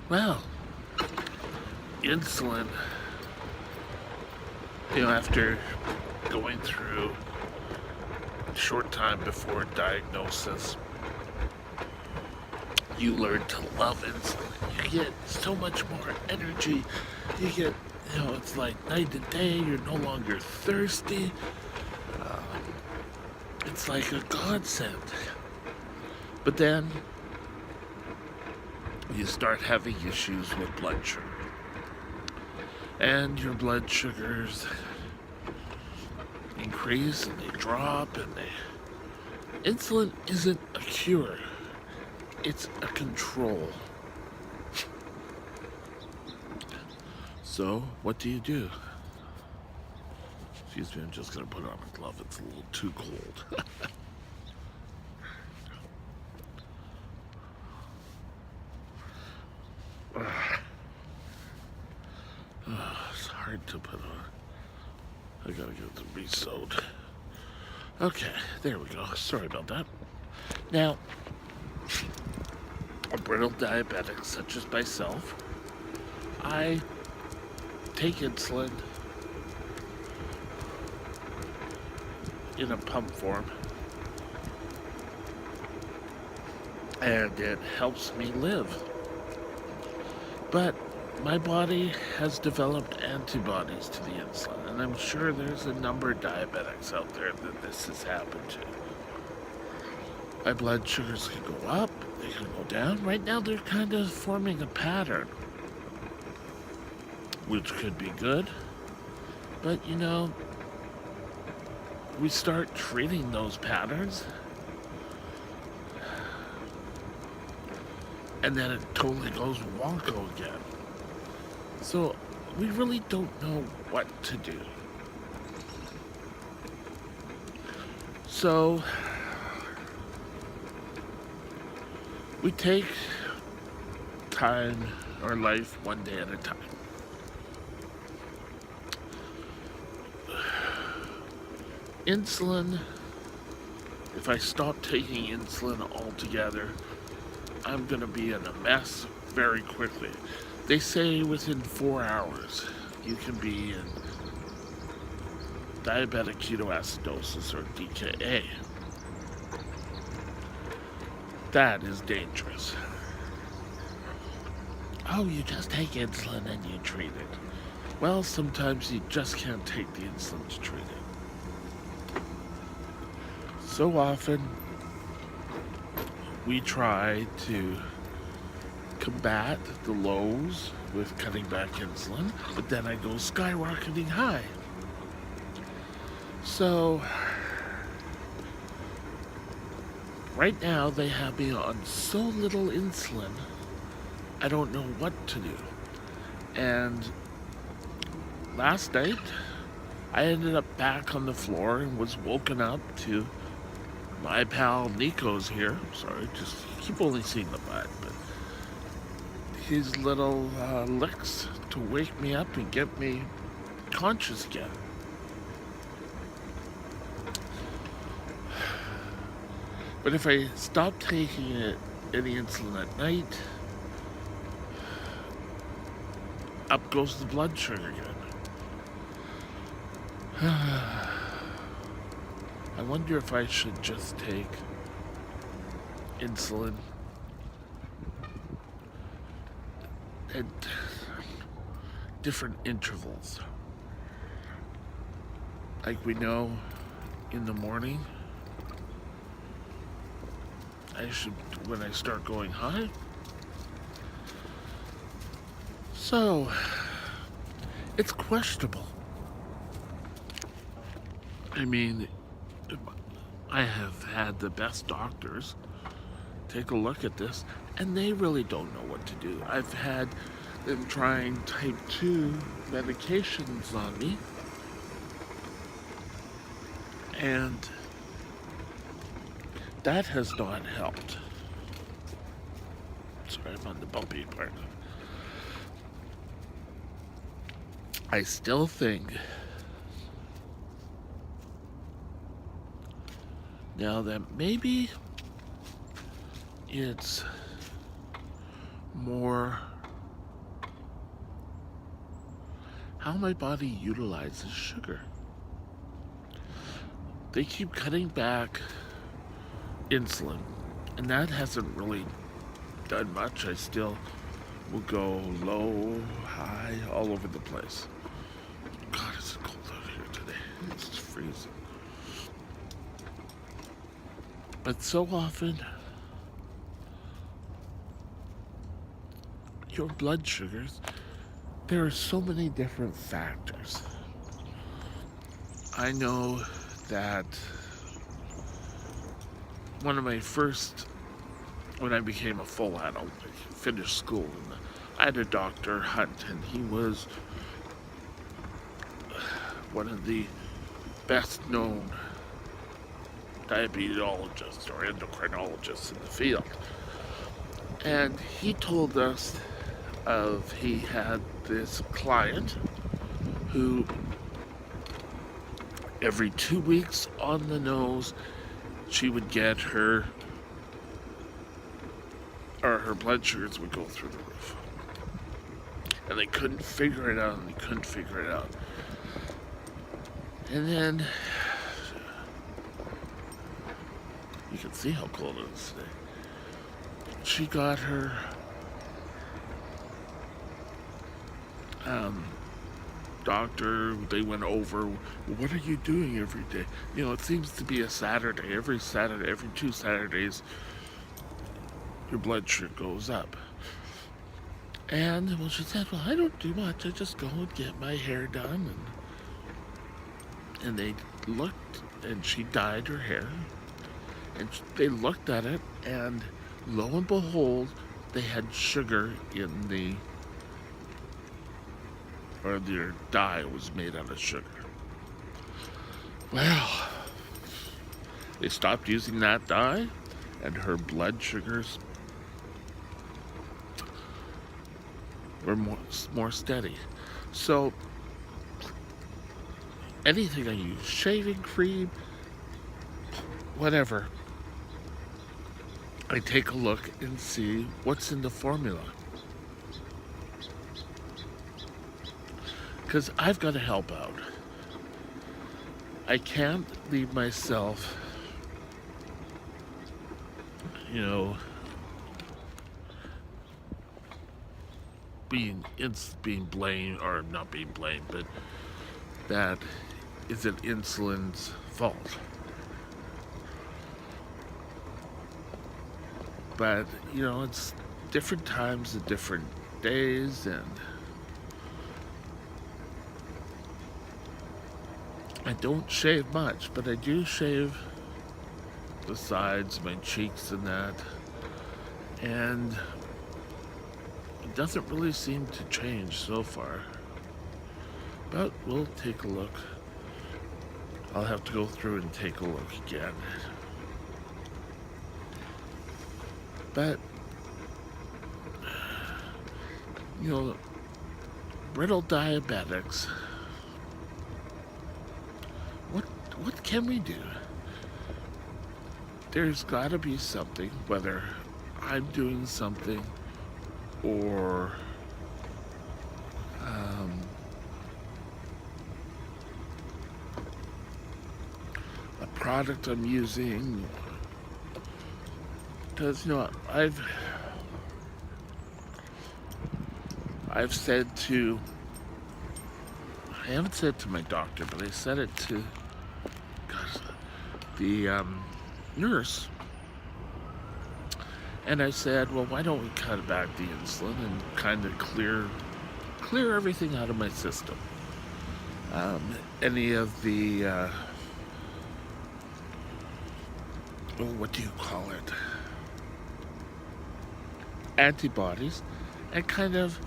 Well, insulin, after going through a short time before diagnosis, you learn to love insulin. You get so much more energy. You get, it's like night and day. You're no longer thirsty. Uh, it's like a godsend. But then you start having issues with blood sugar. And your blood sugars increase and they drop and they. Insulin isn't a cure, it's a control. So, what do you do? Excuse me, I'm just going to put on a glove. It's a little too cold. It's hard to put on. I gotta get them re-sewed. Okay, there we go. Sorry about that. Now, a brittle diabetic such as myself, I take insulin in a pump form, and it helps me live. But my body has developed antibodies to the insulin, and I'm sure there's a number of diabetics out there that this has happened to. My blood sugars can go up, they can go down. Right now they're kind of forming a pattern, which could be good, but we start treating those patterns, and then it totally goes wonko again. So we really don't know what to do. So we take time or life one day at a time. Insulin, if I stop taking insulin altogether, I'm going to be in a mess very quickly. They say within 4 hours you can be in diabetic ketoacidosis or DKA. That is dangerous. Oh, you just take insulin and you treat it. Well, sometimes you just can't take the insulin to treat it. So often, we try to combat the lows with cutting back insulin, but then I go skyrocketing high. So, right now they have me on so little insulin, I don't know what to do. And last night, I ended up back on the floor and was woken up to my pal Nico's here. Sorry, just keep only seeing the butt, but his little licks to wake me up and get me conscious again. But if I stop taking any insulin at night, up goes the blood sugar again. I wonder if I should just take insulin at different intervals. Like we know in the morning, I should, when I start going high. So, it's questionable. I mean, I have had the best doctors take a look at this, and they really don't know what to do. I've had them trying type 2 medications on me, and that has not helped. Sorry, I'm on the bumpy part. I still think now that maybe it's more how my body utilizes sugar. They keep cutting back insulin, and that hasn't really done much. I still will go low, high, all over the place. God, it's cold out here today. It's just freezing. But so often, your blood sugars, there are so many different factors. I know that one of my first, when I became a full adult, I finished school, and I had a doctor, Hunt, and he was one of the best known diabetologists or endocrinologists in the field. And he told us he had this client who every 2 weeks on the nose she would get her blood sugars would go through the roof. And they couldn't figure it out, And then you can see how cold it is today. She got her doctor. They went over, what are you doing every day? You know, it seems to be a Saturday. Every 2 Saturdays, your blood sugar goes up. And, well, she said, well, I don't do much. I just go and get my hair done. And they looked, and she dyed her hair. And they looked at it, and lo and behold, they had sugar in their dye was made out of sugar. Well, they stopped using that dye, and her blood sugars were more steady. So anything I use, shaving cream, whatever, I take a look and see what's in the formula. Because I've got to help out. I can't leave myself, being blamed, or not being blamed, but that isn't insulin's fault. But, it's different times and different days, and I don't shave much, but I do shave the sides, my cheeks and that, and it doesn't really seem to change so far. But we'll take a look. I'll have to go through and take a look again. But, brittle diabetics, what can we do? There's got to be something, whether I'm doing something or a product I'm using. Because, I've said to, I haven't said to my doctor, but I said it to the nurse, and I said, well, why don't we cut back the insulin and kind of clear everything out of my system? Any of the what do you call it, antibodies, and kind of,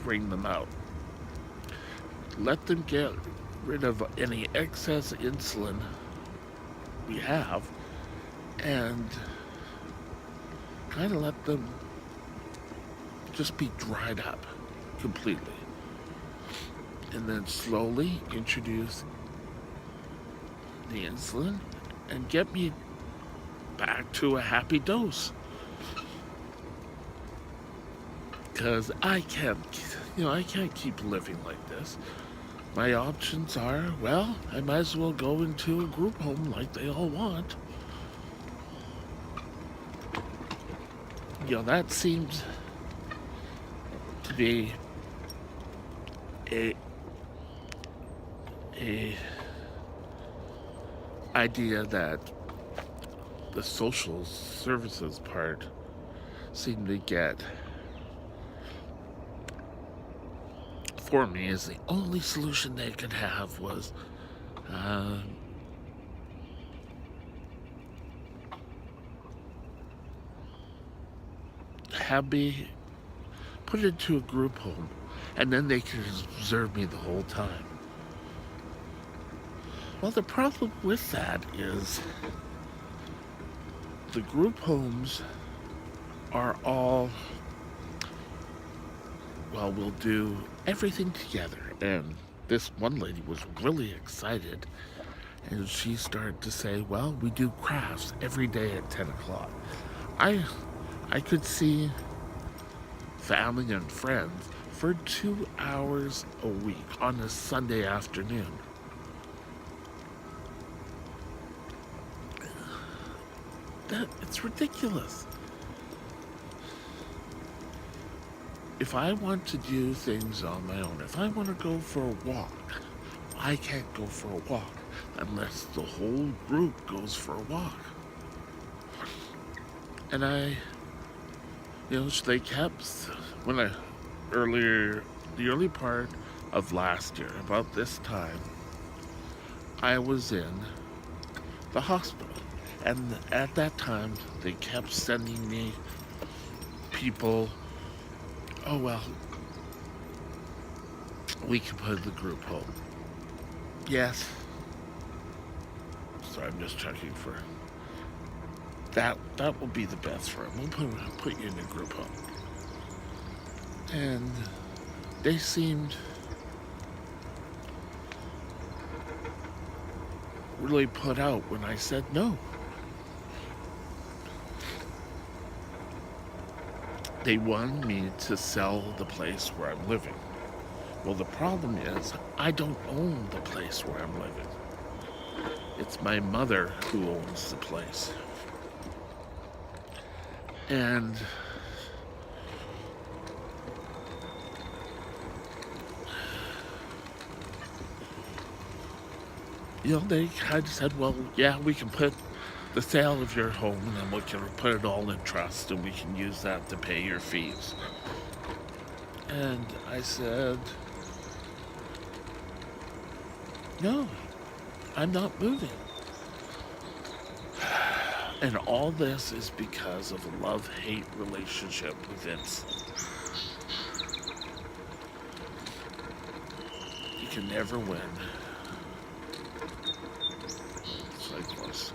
wring them out, let them get rid of any excess insulin we have, and kind of let them just be dried up completely, and then slowly introduce the insulin and get me back to a happy dose. because I can't keep living like this. My options are, well, I might as well go into a group home like they all want. That seems to be a a idea that the social services part seemed to get for me is the only solution they could have was have me put into a group home, and then they could observe me the whole time. Well, the problem with that is the group homes are all, well, we'll do everything together. And this one lady was really excited, and she started to say, well, we do crafts every day at 10 o'clock. I could see family and friends for 2 hours a week on a Sunday afternoon. It's ridiculous. If I want to do things on my own, if I want to go for a walk, I can't go for a walk unless the whole group goes for a walk. And they kept, the early part of last year, about this time, I was in the hospital. And at that time, they kept sending me people, oh, well, we can put the group home. Yes. So I'm just checking for that. That will be the best for him. We'll put you in a group home. And they seemed really put out when I said no. They wanted me to sell the place where I'm living. Well, the problem is, I don't own the place where I'm living. It's my mother who owns the place. And they kind of said, well, yeah, we can put the sale of your home, and then we can put it all in trust, and we can use that to pay your fees. And I said, no, I'm not moving. And all this is because of a love-hate relationship with Vince. You can never win. Cyclist.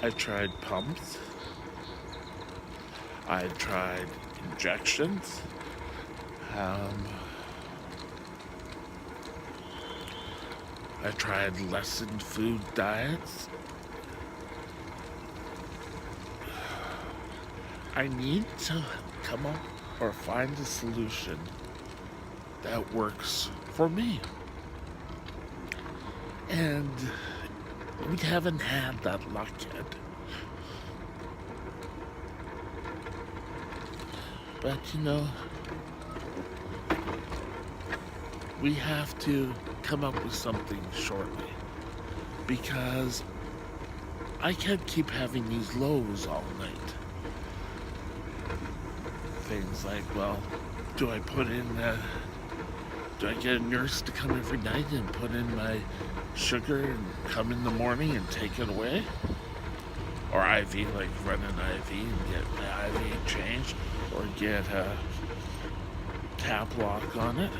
I tried pumps. I tried injections. I tried lessened food diets. I need to come up or find a solution that works for me. And we haven't had that luck yet. But we have to come up with something shortly, because I can't keep having these lows all night. Things like, well, do I get a nurse to come every night and put in my sugar and come in the morning and take it away? Or IV, like run an IV and get my IV changed, or get a cap lock on it?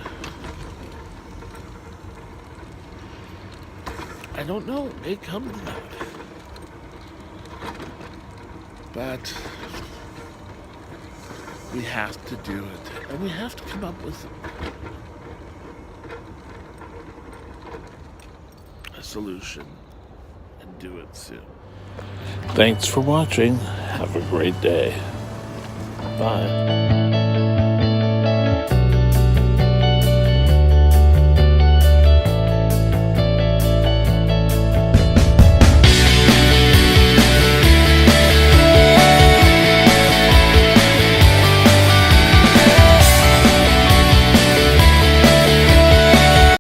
I don't know. It may come to that. But we have to do it. And we have to come up with a solution and do it soon. Thanks for watching. Have a great day. Bye.